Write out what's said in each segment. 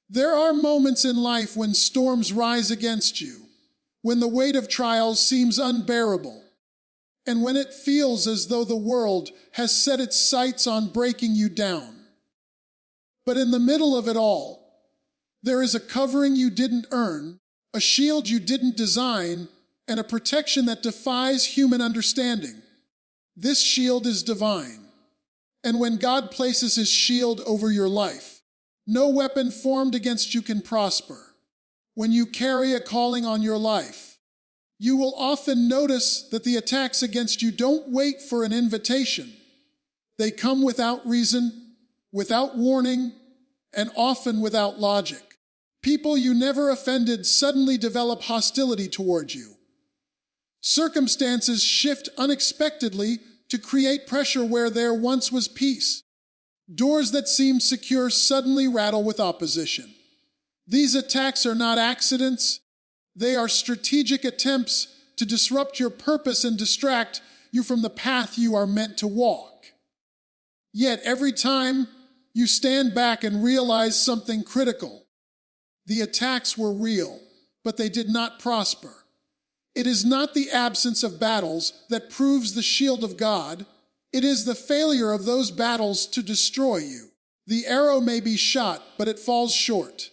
There are moments in life when storms rise against you, when the weight of trials seems unbearable, and when it feels as though the world has set its sights on breaking you down. But in the middle of it all, there is a covering you didn't earn, a shield you didn't design, and a protection that defies human understanding. This shield is divine. And when God places his shield over your life, no weapon formed against you can prosper. When you carry a calling on your life, you will often notice that the attacks against you don't wait for an invitation. They come without reason, without warning, and often without logic. People you never offended suddenly develop hostility toward you. Circumstances shift unexpectedly to create pressure where there once was peace. Doors that seemed secure suddenly rattle with opposition. These attacks are not accidents. They are strategic attempts to disrupt your purpose and distract you from the path you are meant to walk. Yet every time you stand back and realize something critical, the attacks were real, but they did not prosper. It is not the absence of battles that proves the shield of God. It is the failure of those battles to destroy you. The arrow may be shot, but it falls short.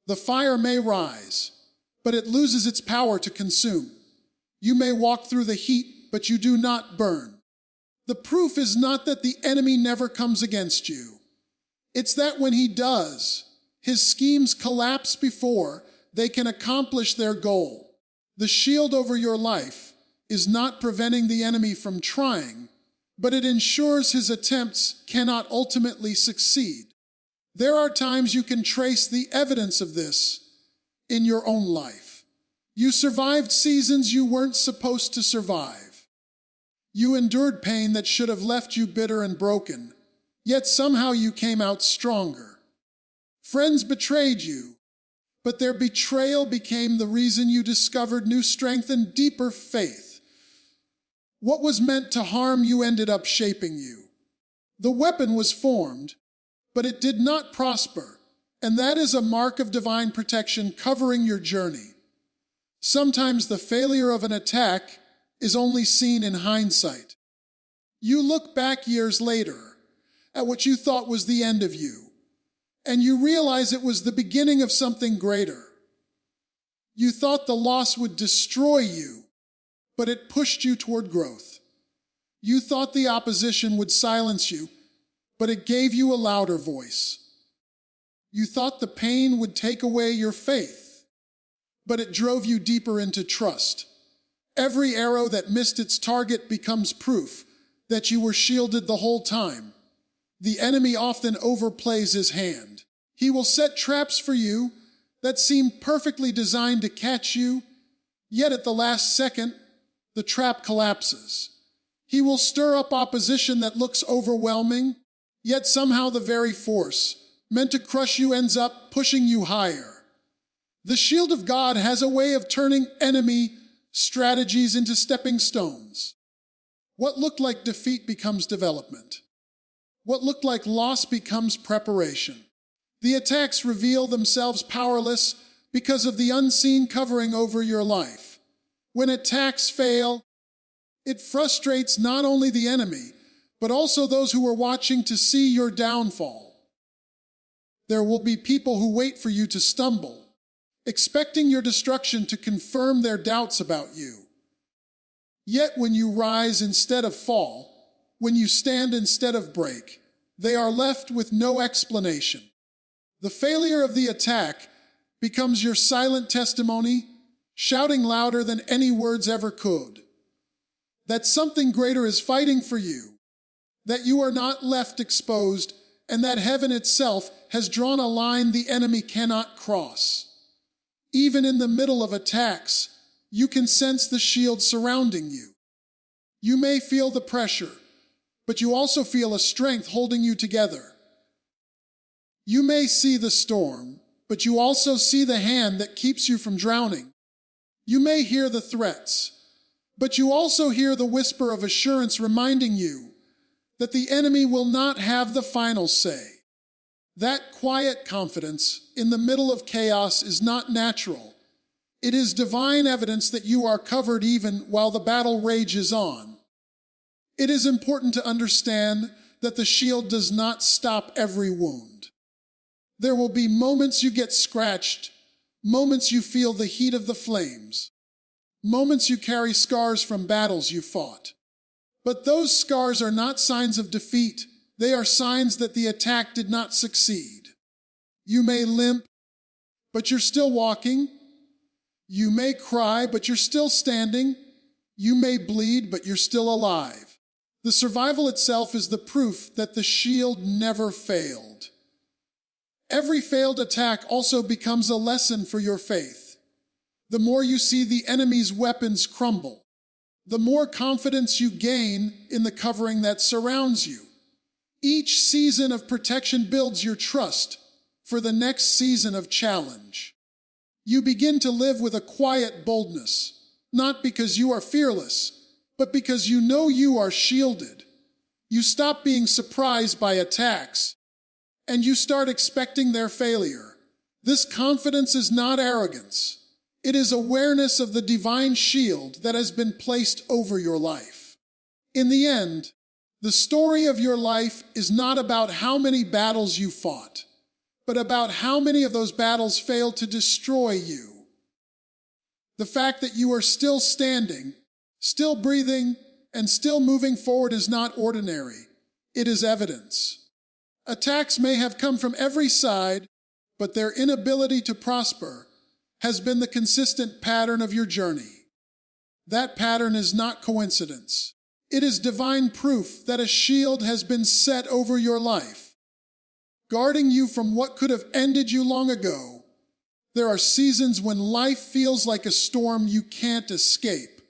The fire may rise, but it loses its power to consume. You may walk through the heat, but you do not burn. The proof is not that the enemy never comes against you. It's that when he does, his schemes collapse before they can accomplish their goal. The shield over your life is not preventing the enemy from trying, but it ensures his attempts cannot ultimately succeed. There are times you can trace the evidence of this in your own life. You survived seasons you weren't supposed to survive. You endured pain that should have left you bitter and broken, yet somehow you came out stronger. Friends betrayed you, but their betrayal became the reason you discovered new strength and deeper faith. What was meant to harm you ended up shaping you. The weapon was formed, but it did not prosper, and that is a mark of divine protection covering your journey. Sometimes the failure of an attack is only seen in hindsight. You look back years later at what you thought was the end of you, and you realize it was the beginning of something greater. You thought the loss would destroy you, but it pushed you toward growth. You thought the opposition would silence you, but it gave you a louder voice. You thought the pain would take away your faith, but it drove you deeper into trust. Every arrow that missed its target becomes proof that you were shielded the whole time. The enemy often overplays his hand. He will set traps for you that seem perfectly designed to catch you, yet at the last second, the trap collapses. He will stir up opposition that looks overwhelming, yet somehow the very force meant to crush you ends up pushing you higher. The shield of God has a way of turning enemy strategies into stepping stones. What looked like defeat becomes development. What looked like loss becomes preparation. The attacks reveal themselves powerless because of the unseen covering over your life. When attacks fail, it frustrates not only the enemy, but also those who are watching to see your downfall. There will be people who wait for you to stumble, expecting your destruction to confirm their doubts about you. Yet when you rise instead of fall, when you stand instead of break, they are left with no explanation. The failure of the attack becomes your silent testimony, shouting louder than any words ever could. That something greater is fighting for you, that you are not left exposed, and that heaven itself has drawn a line the enemy cannot cross. Even in the middle of attacks, you can sense the shield surrounding you. You may feel the pressure, but you also feel a strength holding you together. You may see the storm, but you also see the hand that keeps you from drowning. You may hear the threats, but you also hear the whisper of assurance reminding you that the enemy will not have the final say. That quiet confidence in the middle of chaos is not natural. It is divine evidence that you are covered even while the battle rages on. It is important to understand that the shield does not stop every wound. There will be moments you get scratched, moments you feel the heat of the flames, moments you carry scars from battles you fought. But those scars are not signs of defeat. They are signs that the attack did not succeed. You may limp, but you're still walking. You may cry, but you're still standing. You may bleed, but you're still alive. The survival itself is the proof that the shield never failed. Every failed attack also becomes a lesson for your faith. The more you see the enemy's weapons crumble, the more confidence you gain in the covering that surrounds you. Each season of protection builds your trust for the next season of challenge. You begin to live with a quiet boldness, not because you are fearless, but because you know you are shielded. You stop being surprised by attacks, and you start expecting their failure. This confidence is not arrogance. It is awareness of the divine shield that has been placed over your life. In the end, the story of your life is not about how many battles you fought, but about how many of those battles failed to destroy you. The fact that you are still standing, still breathing, and still moving forward is not ordinary. It is evidence. Attacks may have come from every side, but their inability to prosper has been the consistent pattern of your journey. That pattern is not coincidence. It is divine proof that a shield has been set over your life, guarding you from what could have ended you long ago. There are seasons when life feels like a storm you can't escape.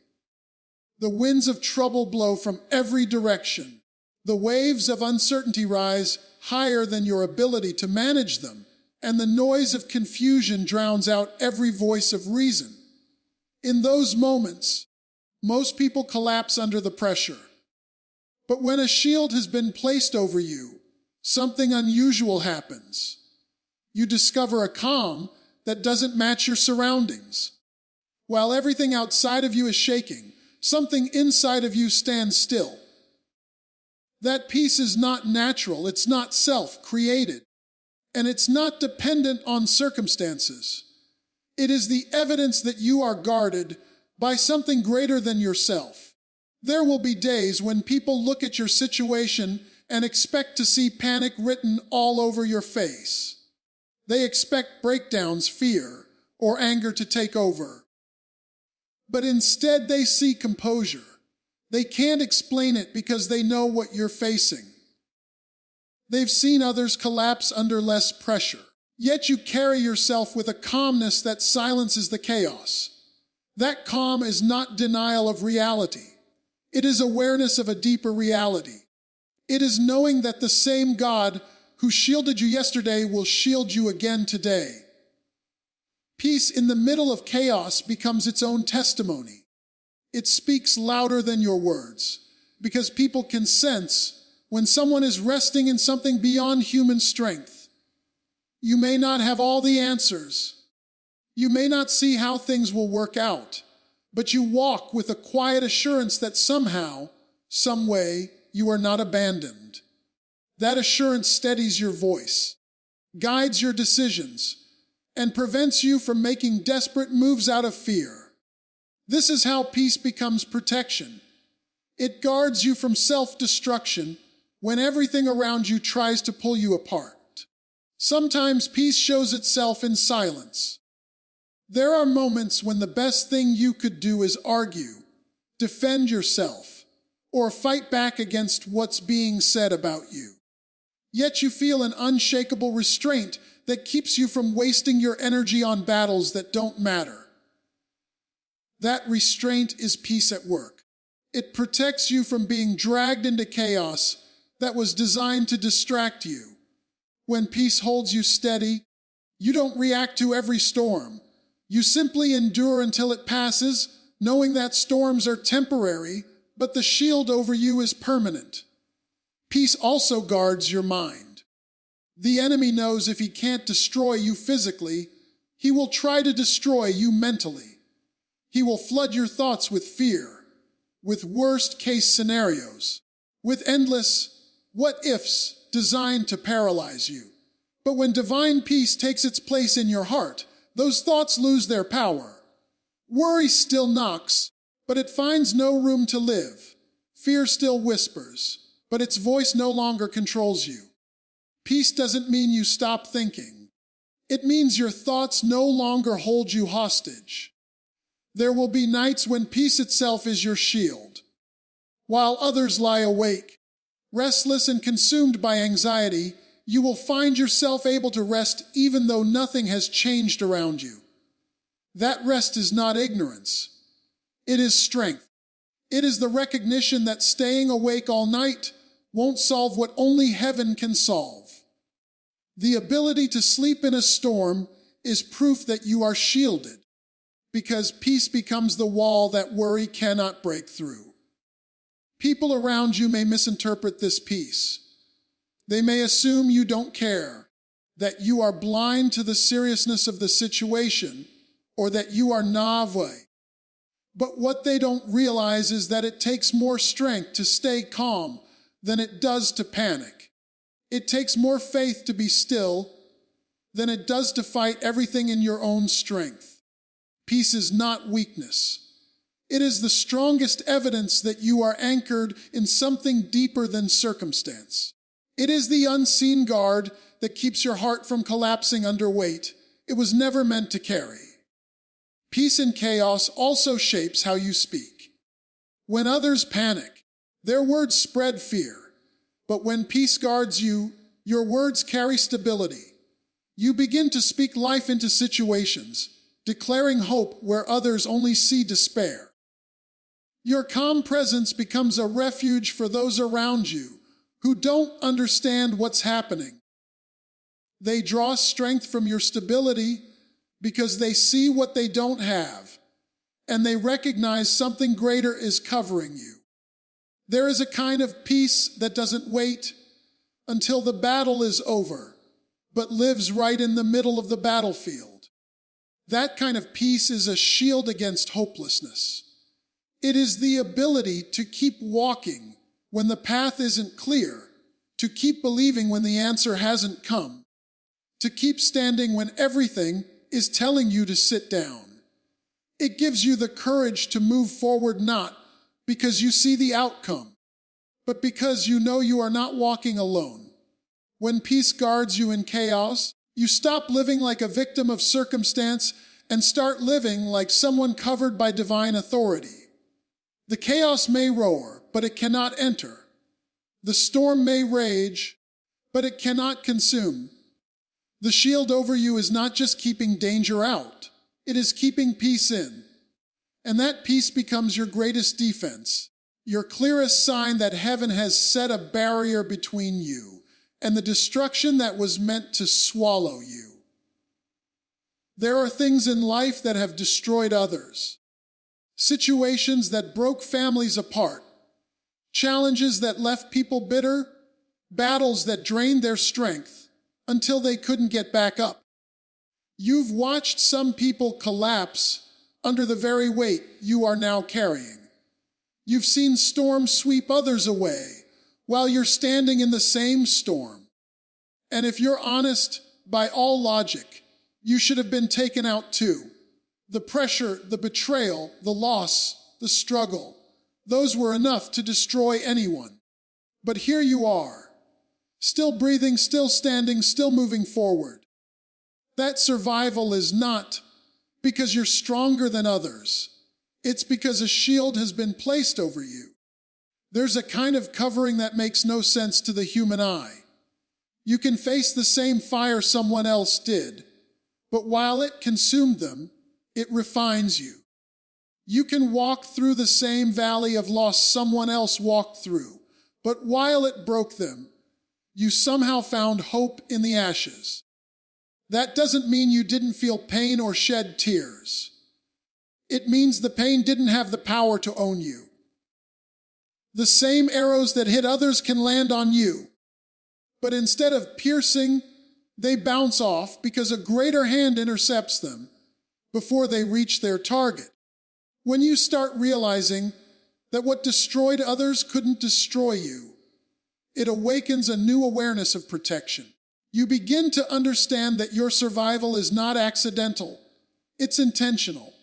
The winds of trouble blow from every direction. The waves of uncertainty rise higher than your ability to manage them, and the noise of confusion drowns out every voice of reason. In those moments, most people collapse under the pressure. But when a shield has been placed over you, something unusual happens. You discover a calm that doesn't match your surroundings. While everything outside of you is shaking, something inside of you stands still. That peace is not natural, it's not self-created, and it's not dependent on circumstances. It is the evidence that you are guarded by something greater than yourself. There will be days when people look at your situation and expect to see panic written all over your face. They expect breakdowns, fear, or anger to take over. But instead they see composure. They can't explain it because they know what you're facing. They've seen others collapse under less pressure. Yet you carry yourself with a calmness that silences the chaos. That calm is not denial of reality. It is awareness of a deeper reality. It is knowing that the same God who shielded you yesterday will shield you again today. Peace in the middle of chaos becomes its own testimony. It speaks louder than your words, because people can sense when someone is resting in something beyond human strength. You may not have all the answers. You may not see how things will work out, but you walk with a quiet assurance that somehow, some way, you are not abandoned. That assurance steadies your voice, guides your decisions, and prevents you from making desperate moves out of fear. This is how peace becomes protection. It guards you from self-destruction when everything around you tries to pull you apart. Sometimes peace shows itself in silence. There are moments when the best thing you could do is argue, defend yourself, or fight back against what's being said about you. Yet you feel an unshakable restraint that keeps you from wasting your energy on battles that don't matter. That restraint is peace at work. It protects you from being dragged into chaos that was designed to distract you. When peace holds you steady, you don't react to every storm. You simply endure until it passes, knowing that storms are temporary, but the shield over you is permanent. Peace also guards your mind. The enemy knows if he can't destroy you physically, he will try to destroy you mentally. He will flood your thoughts with fear, with worst-case scenarios, with endless what-ifs designed to paralyze you. But when divine peace takes its place in your heart, those thoughts lose their power. Worry still knocks, but it finds no room to live. Fear still whispers, but its voice no longer controls you. Peace doesn't mean you stop thinking. It means your thoughts no longer hold you hostage. There will be nights when peace itself is your shield, while others lie awake. Restless and consumed by anxiety, you will find yourself able to rest even though nothing has changed around you. That rest is not ignorance. It is strength. It is the recognition that staying awake all night won't solve what only heaven can solve. The ability to sleep in a storm is proof that you are shielded, because peace becomes the wall that worry cannot break through. People around you may misinterpret this peace. They may assume you don't care, that you are blind to the seriousness of the situation, or that you are naïve. But what they don't realize is that it takes more strength to stay calm than it does to panic. It takes more faith to be still than it does to fight everything in your own strength. Peace is not weakness. It is the strongest evidence that you are anchored in something deeper than circumstance. It is the unseen guard that keeps your heart from collapsing under weight it was never meant to carry. Peace in chaos also shapes how you speak. When others panic, their words spread fear. But when peace guards you, your words carry stability. You begin to speak life into situations, declaring hope where others only see despair. Your calm presence becomes a refuge for those around you who don't understand what's happening. They draw strength from your stability because they see what they don't have, and they recognize something greater is covering you. There is a kind of peace that doesn't wait until the battle is over, but lives right in the middle of the battlefield. That kind of peace is a shield against hopelessness. It is the ability to keep walking when the path isn't clear, to keep believing when the answer hasn't come, to keep standing when everything is telling you to sit down. It gives you the courage to move forward not because you see the outcome, but because you know you are not walking alone. When peace guards you in chaos, you stop living like a victim of circumstance and start living like someone covered by divine authority. The chaos may roar, but it cannot enter. The storm may rage, but it cannot consume. The shield over you is not just keeping danger out, it is keeping peace in. And that peace becomes your greatest defense, your clearest sign that heaven has set a barrier between you and the destruction that was meant to swallow you. There are things in life that have destroyed others, situations that broke families apart, challenges that left people bitter, battles that drained their strength until they couldn't get back up. You've watched some people collapse under the very weight you are now carrying. You've seen storms sweep others away while you're standing in the same storm. And if you're honest, by all logic, you should have been taken out too. The pressure, the betrayal, the loss, the struggle, those were enough to destroy anyone. But here you are, still breathing, still standing, still moving forward. That survival is not because you're stronger than others. It's because a shield has been placed over you. There's a kind of covering that makes no sense to the human eye. You can face the same fire someone else did, but while it consumed them, it refines you. You can walk through the same valley of loss someone else walked through, but while it broke them, you somehow found hope in the ashes. That doesn't mean you didn't feel pain or shed tears. It means the pain didn't have the power to own you. The same arrows that hit others can land on you, But instead of piercing, they bounce off because a greater hand intercepts them before they reach their target. When you start realizing that what destroyed others couldn't destroy you, it awakens a new awareness of protection. You begin to understand that your survival is not accidental, it's intentional.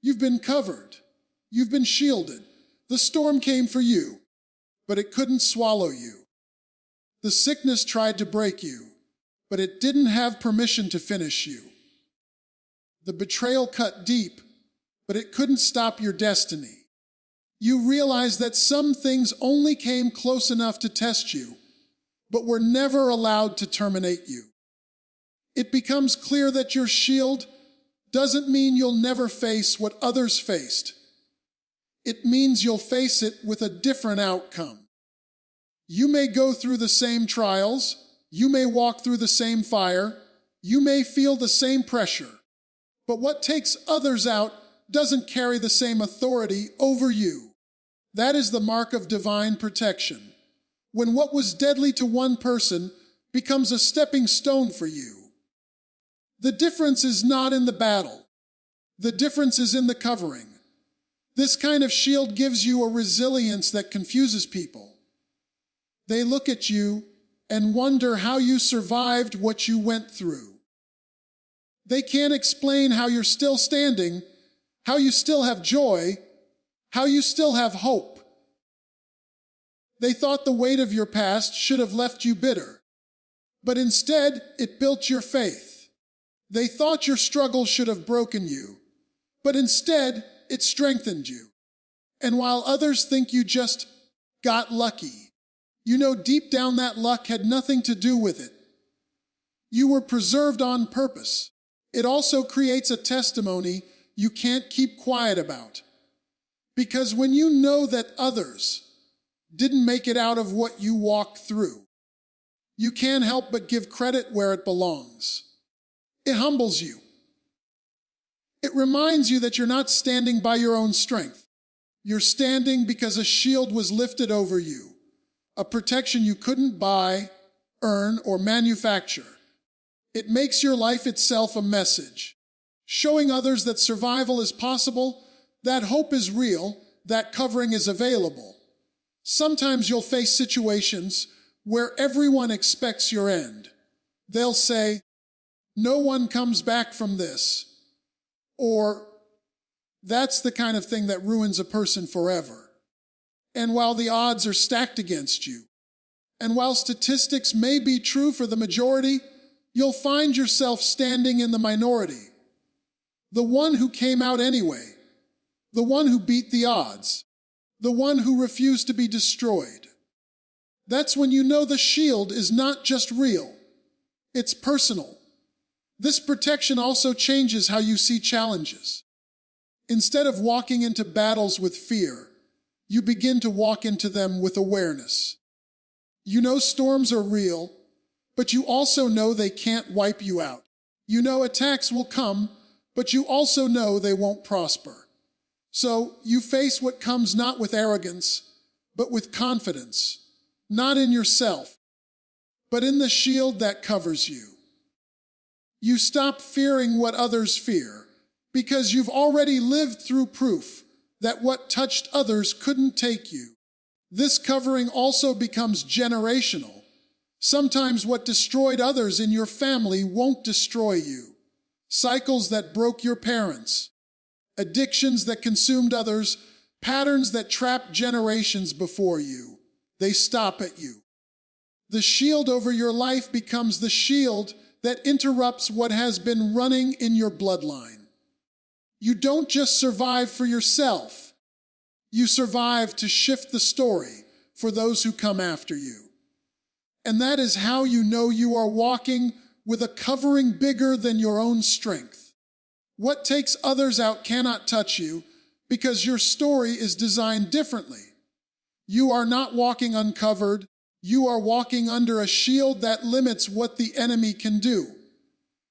You've been covered. You've been shielded. The storm came for you, but it couldn't swallow you. The sickness tried to break you, but it didn't have permission to finish you. The betrayal cut deep, but it couldn't stop your destiny. You realize that some things only came close enough to test you, but were never allowed to terminate you. It becomes clear that your shield doesn't mean you'll never face what others faced. It means you'll face it with a different outcome. You may go through the same trials, you may walk through the same fire, you may feel the same pressure, but what takes others out doesn't carry the same authority over you. That is the mark of divine protection. When what was deadly to one person becomes a stepping stone for you. The difference is not in the battle. The difference is in the covering. This kind of shield gives you a resilience that confuses people. They look at you and wonder how you survived what you went through. They can't explain how you're still standing, how you still have joy, how you still have hope. They thought the weight of your past should have left you bitter, but instead it built your faith. They thought your struggle should have broken you, but instead it strengthened you. And while others think you just got lucky, you know deep down that luck had nothing to do with it. You were preserved on purpose. It also creates a testimony you can't keep quiet about. Because when you know that others didn't make it out of what you walked through, you can't help but give credit where it belongs. It humbles you. It reminds you that you're not standing by your own strength. You're standing because a shield was lifted over you, a protection you couldn't buy, earn, or manufacture. It makes your life itself a message, showing others that survival is possible, that hope is real, that covering is available. Sometimes you'll face situations where everyone expects your end. They'll say, "No one comes back from this," or "That's the kind of thing that ruins a person forever." And while the odds are stacked against you, and while statistics may be true for the majority, you'll find yourself standing in the minority. The one who came out anyway, the one who beat the odds, the one who refused to be destroyed. That's when you know the shield is not just real, it's personal. This protection also changes how you see challenges. Instead of walking into battles with fear, you begin to walk into them with awareness. You know storms are real, but you also know they can't wipe you out. You know attacks will come, but you also know they won't prosper. So you face what comes not with arrogance, but with confidence, not in yourself, but in the shield that covers you. You stop fearing what others fear, because you've already lived through proof that what touched others couldn't take you. This covering also becomes generational. Sometimes what destroyed others in your family won't destroy you. Cycles that broke your parents, addictions that consumed others, patterns that trapped generations before you, they stop at you. The shield over your life becomes the shield that interrupts what has been running in your bloodline. You don't just survive for yourself. You survive to shift the story for those who come after you. And that is how you know you are walking with a covering bigger than your own strength. What takes others out cannot touch you because your story is designed differently. You are not walking uncovered. You are walking under a shield that limits what the enemy can do.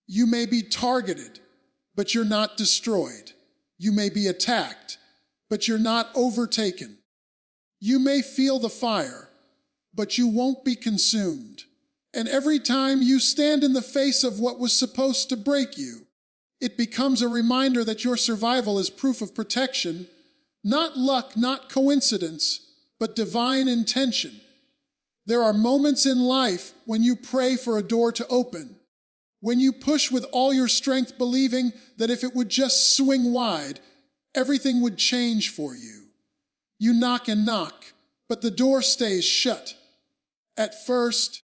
You may be targeted, but you're not destroyed. You may be attacked, but you're not overtaken. You may feel the fire, but you won't be consumed. And every time you stand in the face of what was supposed to break you, it becomes a reminder that your survival is proof of protection, not luck, not coincidence, but divine intention. There are moments in life when you pray for a door to open, when you push with all your strength, believing that if it would just swing wide, everything would change for you. You knock and knock, but the door stays shut. At first,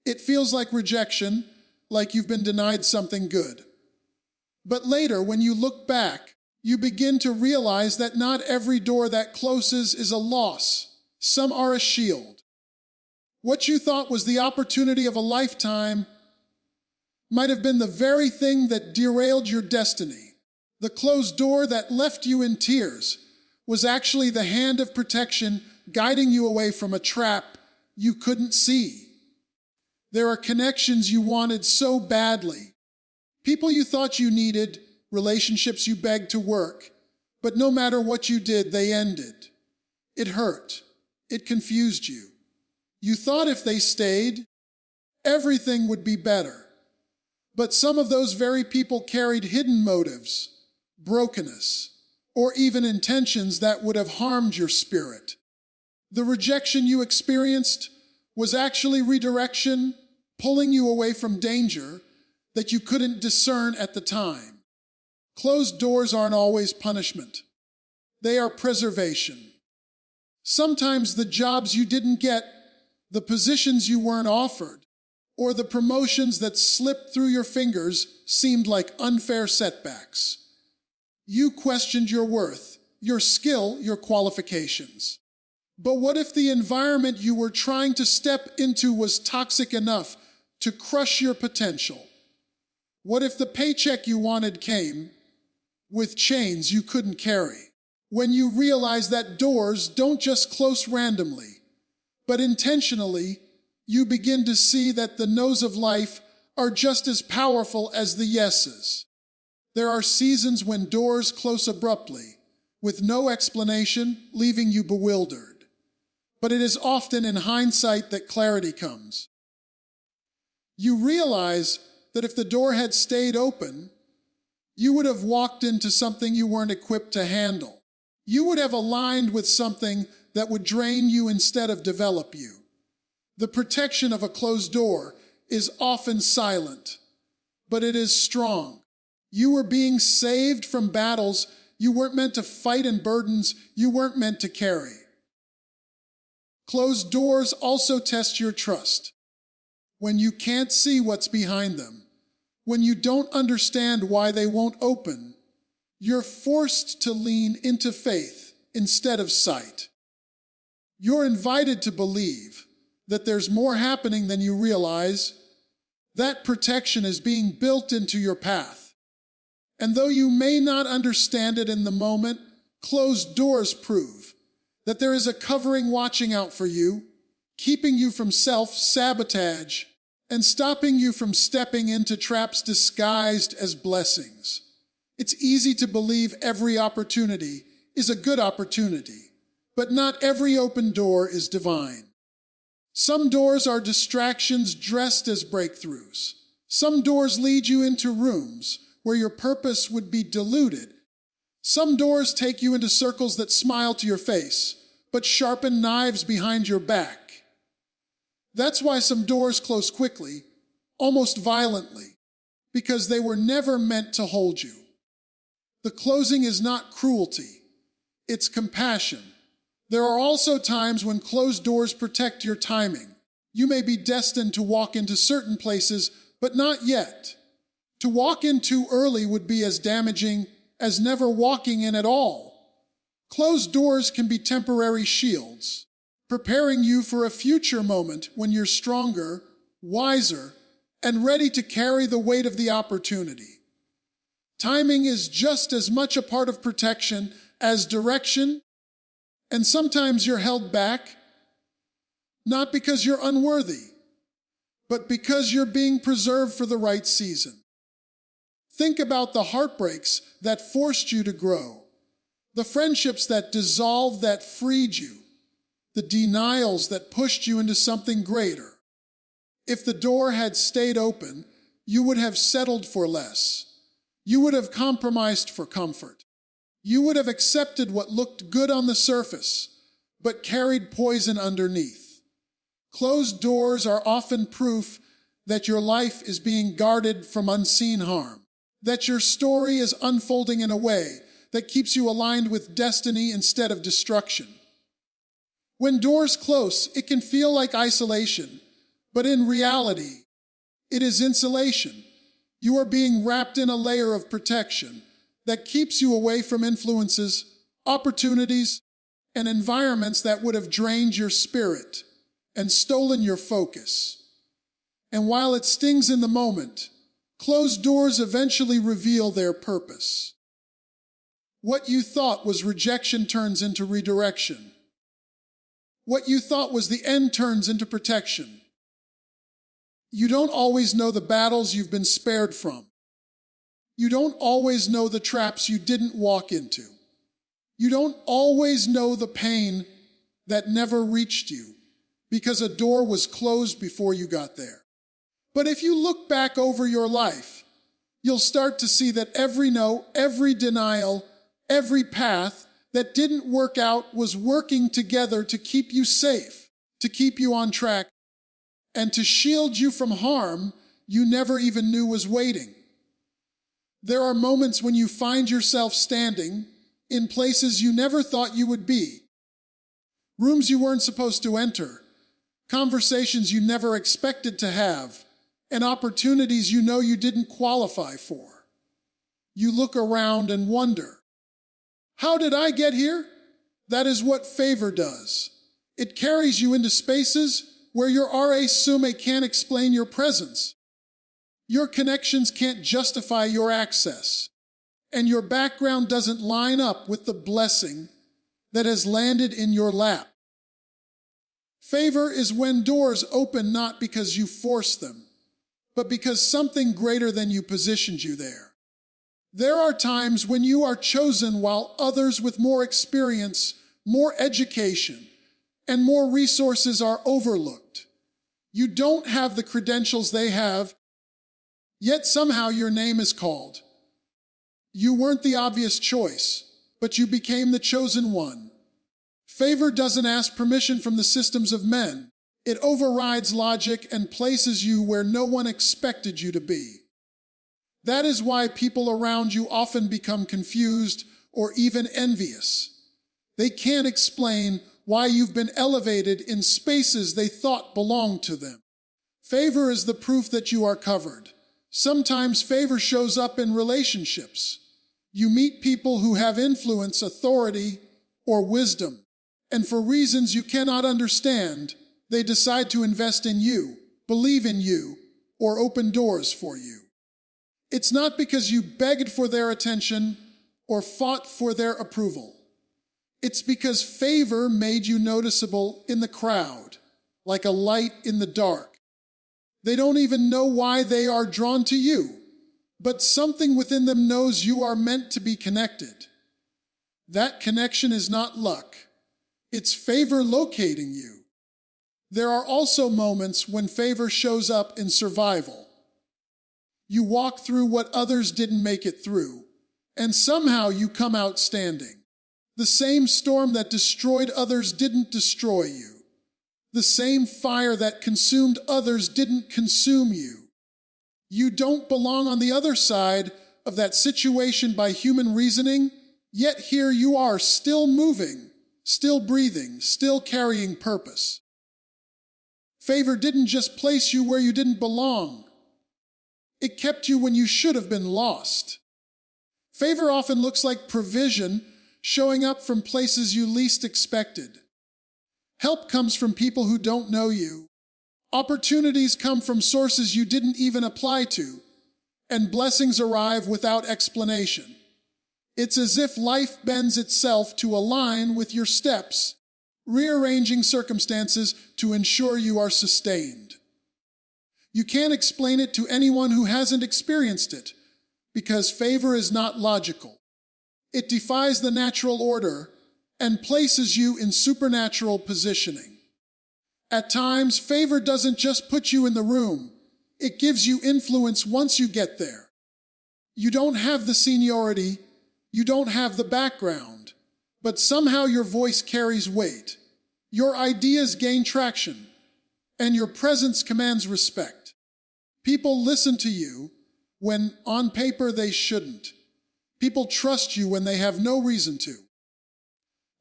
it feels like rejection, like you've been denied something good. But later, when you look back, you begin to realize that not every door that closes is a loss. Some are a shield. What you thought was the opportunity of a lifetime might have been the very thing that derailed your destiny. The closed door that left you in tears was actually the hand of protection guiding you away from a trap you couldn't see. There are connections you wanted so badly, people you thought you needed, relationships you begged to work, but no matter what you did, they ended. It hurt. It confused you. You thought if they stayed, everything would be better. But some of those very people carried hidden motives, brokenness, or even intentions that would have harmed your spirit. The rejection you experienced was actually redirection, pulling you away from danger that you couldn't discern at the time. Closed doors aren't always punishment. They are preservation. Sometimes the jobs you didn't get, the positions you weren't offered, or the promotions that slipped through your fingers seemed like unfair setbacks. You questioned your worth, your skill, your qualifications. But what if the environment you were trying to step into was toxic enough to crush your potential? What if the paycheck you wanted came with chains you couldn't carry? When you realize that doors don't just close randomly, but intentionally, you begin to see that the no's of life are just as powerful as the yeses. There are seasons when doors close abruptly, with no explanation, leaving you bewildered. But it is often in hindsight that clarity comes. You realize that if the door had stayed open, you would have walked into something you weren't equipped to handle. You would have aligned with something that would drain you instead of develop you. The protection of a closed door is often silent, but it is strong. You were being saved from battles you weren't meant to fight and burdens you weren't meant to carry. Closed doors also test your trust. When you can't see what's behind them, when you don't understand why they won't open, you're forced to lean into faith instead of sight. You're invited to believe that there's more happening than you realize. That protection is being built into your path. And though you may not understand it in the moment, closed doors prove that there is a covering watching out for you, keeping you from self-sabotage, and stopping you from stepping into traps disguised as blessings. It's easy to believe every opportunity is a good opportunity, but not every open door is divine. Some doors are distractions dressed as breakthroughs. Some doors lead you into rooms where your purpose would be diluted. Some doors take you into circles that smile to your face, but sharpen knives behind your back. That's why some doors close quickly, almost violently, because they were never meant to hold you. The closing is not cruelty, it's compassion. There are also times when closed doors protect your timing. You may be destined to walk into certain places, but not yet. To walk in too early would be as damaging as never walking in at all. Closed doors can be temporary shields, preparing you for a future moment when you're stronger, wiser, and ready to carry the weight of the opportunity. Timing is just as much a part of protection as direction, and sometimes you're held back, not because you're unworthy, but because you're being preserved for the right season. Think about the heartbreaks that forced you to grow, the friendships that dissolved that freed you, the denials that pushed you into something greater. If the door had stayed open, you would have settled for less. You would have compromised for comfort. You would have accepted what looked good on the surface, but carried poison underneath. Closed doors are often proof that your life is being guarded from unseen harm, that your story is unfolding in a way that keeps you aligned with destiny instead of destruction. When doors close, it can feel like isolation, but in reality, it is insulation. You are being wrapped in a layer of protection that keeps you away from influences, opportunities, and environments that would have drained your spirit and stolen your focus. And while it stings in the moment, closed doors eventually reveal their purpose. What you thought was rejection turns into redirection. What you thought was the end turns into protection. You don't always know the battles you've been spared from. You don't always know the traps you didn't walk into. You don't always know the pain that never reached you because a door was closed before you got there. But if you look back over your life, you'll start to see that every no, every denial, every path that didn't work out was working together to keep you safe, to keep you on track, and to shield you from harm you never even knew was waiting. There are moments when you find yourself standing in places you never thought you would be, rooms you weren't supposed to enter, conversations you never expected to have, and opportunities you know you didn't qualify for. You look around and wonder, how did I get here? That is what favor does. It carries you into spaces where your RA Sume can't explain your presence. Your connections can't justify your access, and your background doesn't line up with the blessing that has landed in your lap. Favor is when doors open not because you force them, but because something greater than you positioned you there. There are times when you are chosen while others with more experience, more education, and more resources are overlooked. You don't have the credentials they have, yet somehow your name is called. You weren't the obvious choice, but you became the chosen one. Favor doesn't ask permission from the systems of men. It overrides logic and places you where no one expected you to be. That is why people around you often become confused or even envious. They can't explain why you've been elevated in spaces they thought belonged to them. Favor is the proof that you are covered. Sometimes favor shows up in relationships. You meet people who have influence, authority, or wisdom, and for reasons you cannot understand, they decide to invest in you, believe in you, or open doors for you. It's not because you begged for their attention or fought for their approval. It's because favor made you noticeable in the crowd, like a light in the dark. They don't even know why they are drawn to you, but something within them knows you are meant to be connected. That connection is not luck. It's favor locating you. There are also moments when favor shows up in survival. You walk through what others didn't make it through, and somehow you come out standing. The same storm that destroyed others didn't destroy you. The same fire that consumed others didn't consume you. You don't belong on the other side of that situation by human reasoning, yet here you are still moving, still breathing, still carrying purpose. Favor didn't just place you where you didn't belong. It kept you when you should have been lost. Favor often looks like provision showing up from places you least expected. Help comes from people who don't know you. Opportunities come from sources you didn't even apply to, and blessings arrive without explanation. It's as if life bends itself to align with your steps, rearranging circumstances to ensure you are sustained. You can't explain it to anyone who hasn't experienced it, because favor is not logical. It defies the natural order, and places you in supernatural positioning. At times, favor doesn't just put you in the room, it gives you influence once you get there. You don't have the seniority, you don't have the background, but somehow your voice carries weight. Your ideas gain traction, and your presence commands respect. People listen to you when on paper they shouldn't. People trust you when they have no reason to.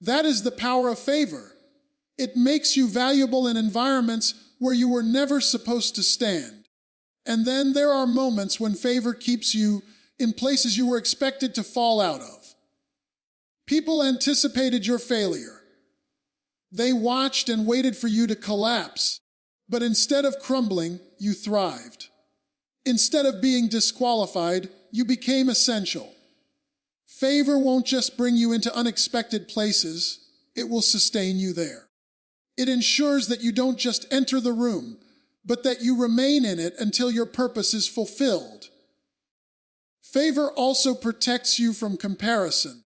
That is the power of favor. It makes you valuable in environments where you were never supposed to stand. And then there are moments when favor keeps you in places you were expected to fall out of. People anticipated your failure. They watched and waited for you to collapse, but instead of crumbling, you thrived. Instead of being disqualified, you became essential. Favor won't just bring you into unexpected places, it will sustain you there. It ensures that you don't just enter the room, but that you remain in it until your purpose is fulfilled. Favor also protects you from comparison.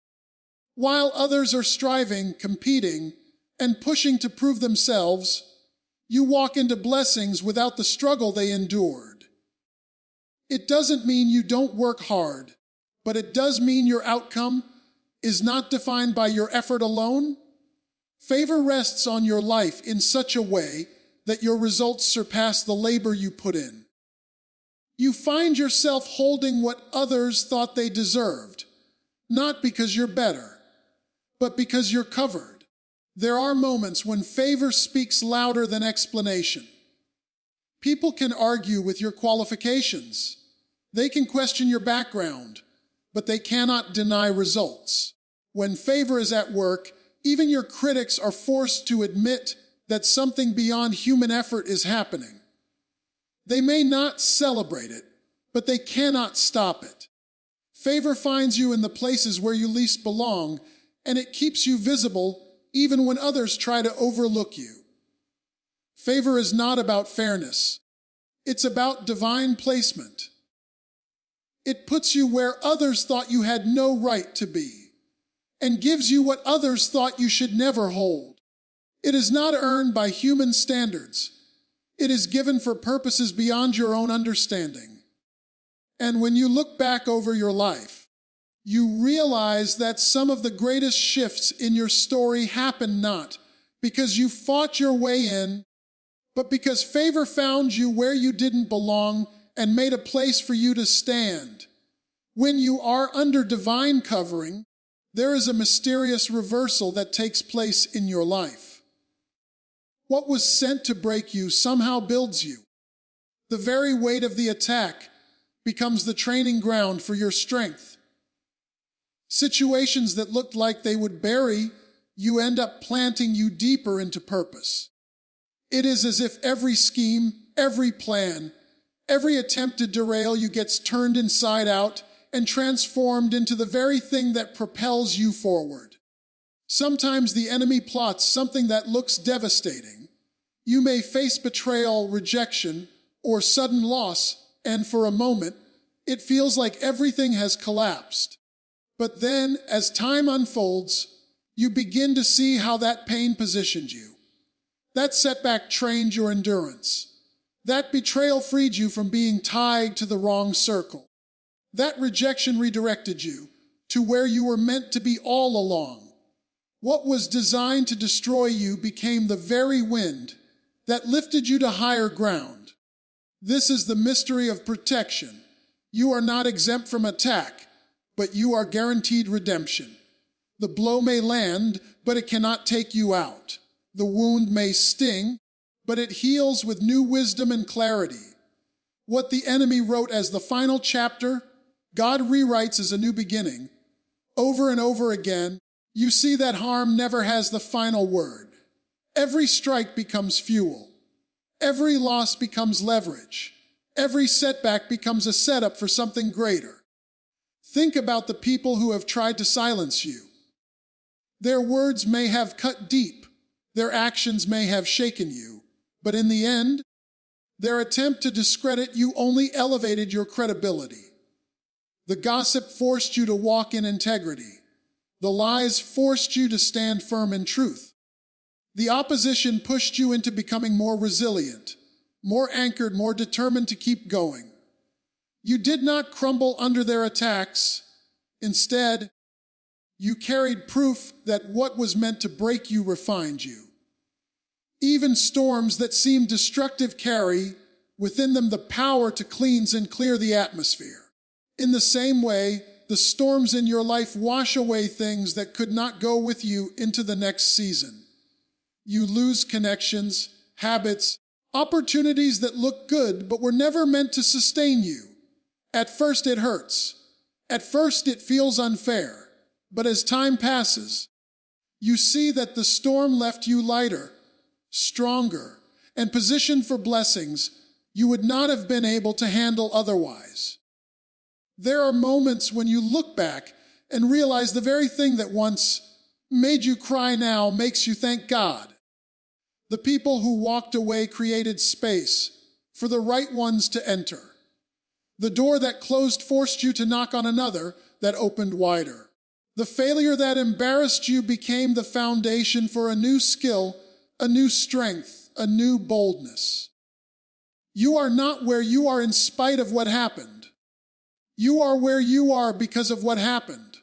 While others are striving, competing, and pushing to prove themselves, you walk into blessings without the struggle they endured. It doesn't mean you don't work hard, but it does mean your outcome is not defined by your effort alone. Favor rests on your life in such a way that your results surpass the labor you put in. You find yourself holding what others thought they deserved, not because you're better, but because you're covered. There are moments when favor speaks louder than explanation. People can argue with your qualifications. They can question your background, but they cannot deny results. When favor is at work, even your critics are forced to admit that something beyond human effort is happening. They may not celebrate it, but they cannot stop it. Favor finds you in the places where you least belong, and it keeps you visible even when others try to overlook you. Favor is not about fairness. It's about divine placement. It puts you where others thought you had no right to be, and gives you what others thought you should never hold. It is not earned by human standards. It is given for purposes beyond your own understanding. And when you look back over your life, you realize that some of the greatest shifts in your story happened not because you fought your way in, but because favor found you where you didn't belong and made a place for you to stand. When you are under divine covering, there is a mysterious reversal that takes place in your life. What was sent to break you somehow builds you. The very weight of the attack becomes the training ground for your strength. Situations that looked like they would bury you end up planting you deeper into purpose. It is as if every scheme, every plan, every attempt to derail you gets turned inside out and transformed into the very thing that propels you forward. Sometimes the enemy plots something that looks devastating. You may face betrayal, rejection, or sudden loss, and for a moment, it feels like everything has collapsed. But then, as time unfolds, you begin to see how that pain positioned you. That setback trained your endurance. That betrayal freed you from being tied to the wrong circle. That rejection redirected you to where you were meant to be all along. What was designed to destroy you became the very wind that lifted you to higher ground. This is the mystery of protection. You are not exempt from attack, but you are guaranteed redemption. The blow may land, but it cannot take you out. The wound may sting, but it heals with new wisdom and clarity. What the enemy wrote as the final chapter, God rewrites as a new beginning. Over and over again, you see that harm never has the final word. Every strike becomes fuel. Every loss becomes leverage. Every setback becomes a setup for something greater. Think about the people who have tried to silence you. Their words may have cut deep. Their actions may have shaken you. But in the end, their attempt to discredit you only elevated your credibility. The gossip forced you to walk in integrity. The lies forced you to stand firm in truth. The opposition pushed you into becoming more resilient, more anchored, more determined to keep going. You did not crumble under their attacks. Instead, you carried proof that what was meant to break you refined you. Even storms that seem destructive carry within them the power to cleanse and clear the atmosphere. In the same way, the storms in your life wash away things that could not go with you into the next season. You lose connections, habits, opportunities that look good but were never meant to sustain you. At first it hurts. At first it feels unfair. But as time passes, you see that the storm left you lighter, stronger, and positioned for blessings you would not have been able to handle otherwise. There are moments when you look back and realize the very thing that once made you cry now makes you thank God. The people who walked away created space for the right ones to enter. The door that closed forced you to knock on another that opened wider. The failure that embarrassed you became the foundation for a new skill, a new strength, a new boldness. You are not where you are in spite of what happened. You are where you are because of what happened.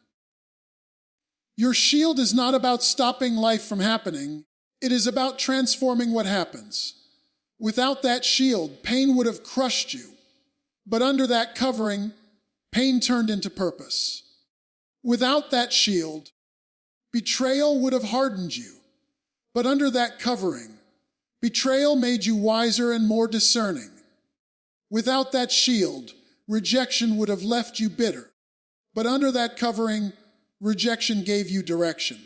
Your shield is not about stopping life from happening. It is about transforming what happens. Without that shield, pain would have crushed you. But under that covering, pain turned into purpose. Without that shield, betrayal would have hardened you. But under that covering, betrayal made you wiser and more discerning. Without that shield, rejection would have left you bitter. But under that covering, rejection gave you direction.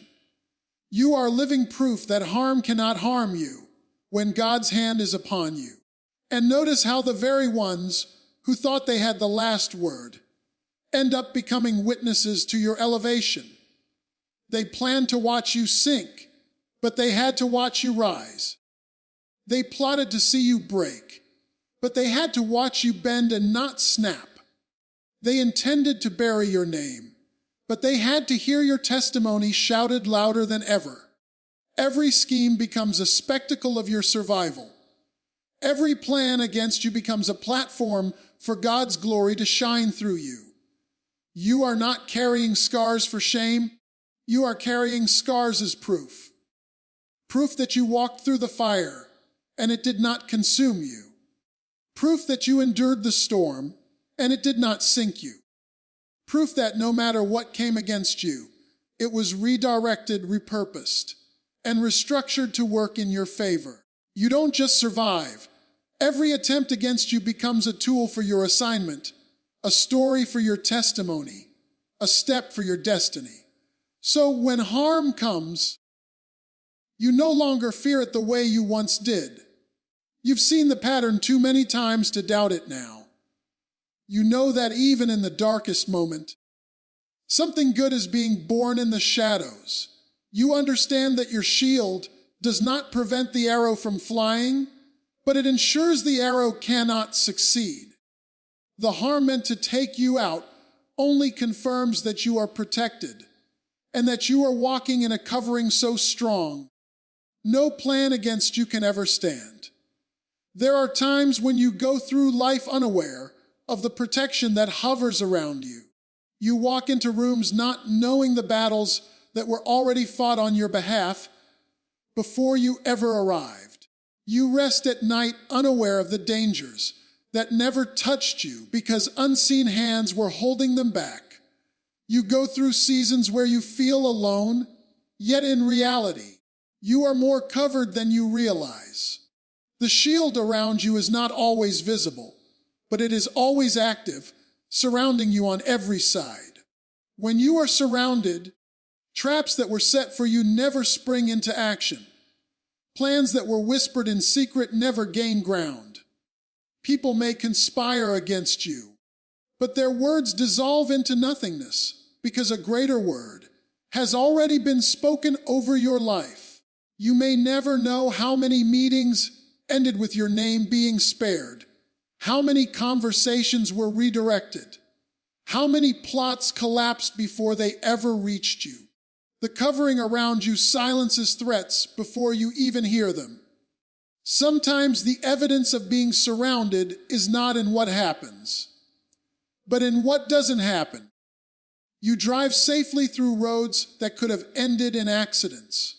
You are living proof that harm cannot harm you when God's hand is upon you. And notice how the very ones who thought they had the last word end up becoming witnesses to your elevation. They planned to watch you sink, but they had to watch you rise. They plotted to see you break, but they had to watch you bend and not snap. They intended to bury your name, but they had to hear your testimony shouted louder than ever. Every scheme becomes a spectacle of your survival. Every plan against you becomes a platform for God's glory to shine through you. You are not carrying scars for shame. You are carrying scars as proof. Proof that you walked through the fire and it did not consume you. Proof that you endured the storm and it did not sink you. Proof that no matter what came against you, it was redirected, repurposed, and restructured to work in your favor. You don't just survive. Every attempt against you becomes a tool for your assignment, a story for your testimony, a step for your destiny. So when harm comes, you no longer fear it the way you once did. You've seen the pattern too many times to doubt it now. You know that even in the darkest moment, something good is being born in the shadows. You understand that your shield does not prevent the arrow from flying, but it ensures the arrow cannot succeed. The harm meant to take you out only confirms that you are protected and that you are walking in a covering so strong, no plan against you can ever stand. There are times when you go through life unaware of the protection that hovers around you. You walk into rooms not knowing the battles that were already fought on your behalf before you ever arrived. You rest at night unaware of the dangers that never touched you because unseen hands were holding them back. You go through seasons where you feel alone, yet in reality, you are more covered than you realize. The shield around you is not always visible, but it is always active, surrounding you on every side. When you are surrounded, traps that were set for you never spring into action. Plans that were whispered in secret never gain ground. People may conspire against you, but their words dissolve into nothingness because a greater word has already been spoken over your life. You may never know how many meetings ended with your name being spared, how many conversations were redirected, how many plots collapsed before they ever reached you. The covering around you silences threats before you even hear them. Sometimes the evidence of being surrounded is not in what happens, but in what doesn't happen. You drive safely through roads that could have ended in accidents.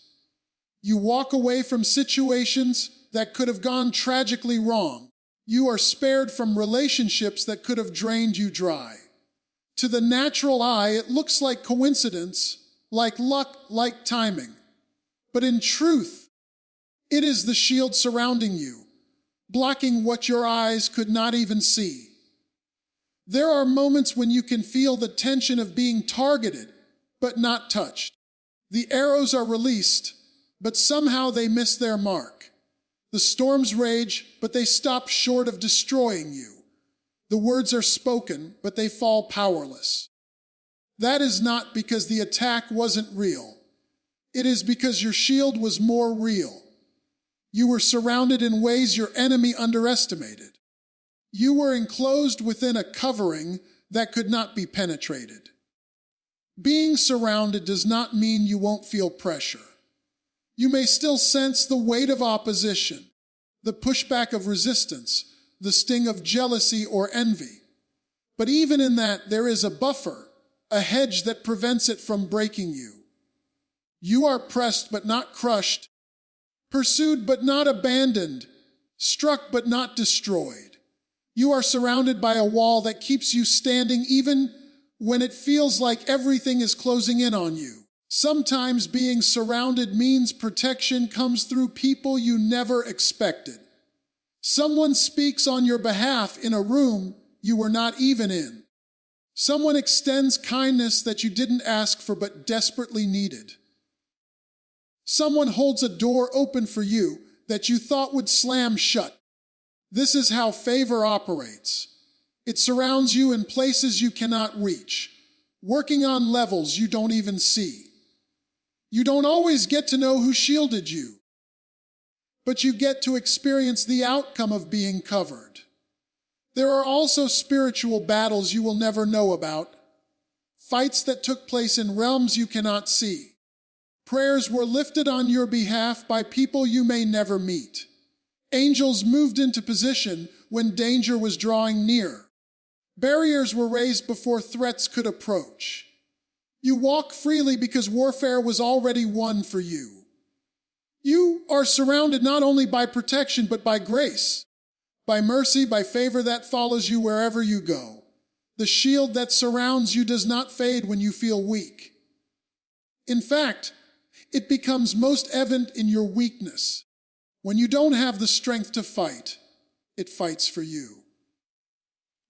You walk away from situations that could have gone tragically wrong. You are spared from relationships that could have drained you dry. To the natural eye, it looks like coincidence, like luck, like timing. But in truth, it is the shield surrounding you, blocking what your eyes could not even see. There are moments when you can feel the tension of being targeted, but not touched. The arrows are released, but somehow they miss their mark. The storms rage, but they stop short of destroying you. The words are spoken, but they fall powerless. That is not because the attack wasn't real. It is because your shield was more real. You were surrounded in ways your enemy underestimated. You were enclosed within a covering that could not be penetrated. Being surrounded does not mean you won't feel pressure. You may still sense the weight of opposition, the pushback of resistance, the sting of jealousy or envy. But even in that, there is a buffer, a hedge that prevents it from breaking you. You are pressed but not crushed, pursued but not abandoned, struck but not destroyed. You are surrounded by a wall that keeps you standing even when it feels like everything is closing in on you. Sometimes being surrounded means protection comes through people you never expected. Someone speaks on your behalf in a room you were not even in. Someone extends kindness that you didn't ask for but desperately needed. Someone holds a door open for you that you thought would slam shut. This is how favor operates. It surrounds you in places you cannot reach, working on levels you don't even see. You don't always get to know who shielded you, but you get to experience the outcome of being covered. There are also spiritual battles you will never know about, fights that took place in realms you cannot see. Prayers were lifted on your behalf by people you may never meet. Angels moved into position when danger was drawing near. Barriers were raised before threats could approach. You walk freely because warfare was already won for you. You are surrounded not only by protection but by grace, by mercy, by favor that follows you wherever you go. The shield that surrounds you does not fade when you feel weak. In fact, it becomes most evident in your weakness. When you don't have the strength to fight, it fights for you.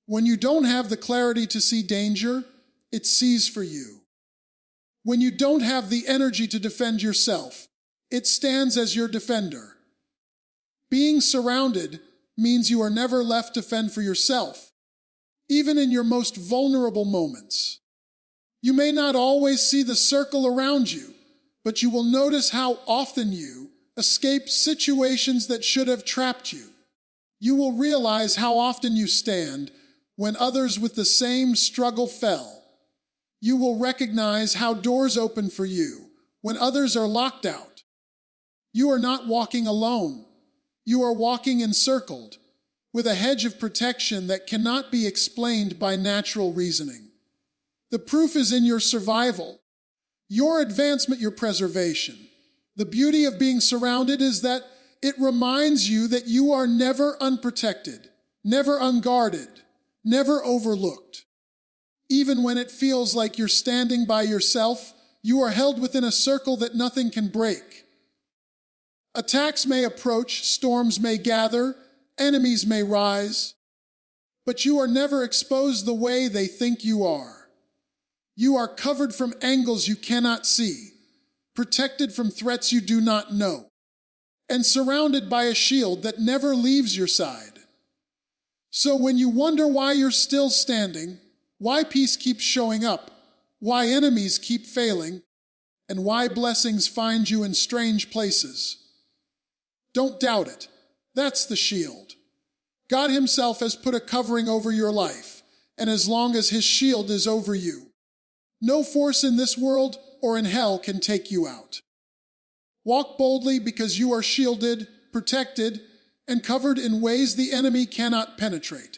When you don't have the clarity to see danger, it sees for you. When you don't have the energy to defend yourself, it stands as your defender. Being surrounded means you are never left to fend for yourself, even in your most vulnerable moments. You may not always see the circle around you, but you will notice how often you escape situations that should have trapped you. You will realize how often you stand when others with the same struggle fell. You will recognize how doors open for you when others are locked out. You are not walking alone. You are walking encircled with a hedge of protection that cannot be explained by natural reasoning. The proof is in your survival, your advancement, your preservation. The beauty of being surrounded is that it reminds you that you are never unprotected, never unguarded, never overlooked. Even when it feels like you're standing by yourself, you are held within a circle that nothing can break. Attacks may approach, storms may gather, enemies may rise, but you are never exposed the way they think you are. You are covered from angles you cannot see, protected from threats you do not know, and surrounded by a shield that never leaves your side. So when you wonder why you're still standing, why peace keeps showing up, why enemies keep failing, and why blessings find you in strange places, don't doubt it. That's the shield. God Himself has put a covering over your life, and as long as His shield is over you, no force in this world, or in hell can take you out. Walk boldly because you are shielded, protected, and covered in ways the enemy cannot penetrate.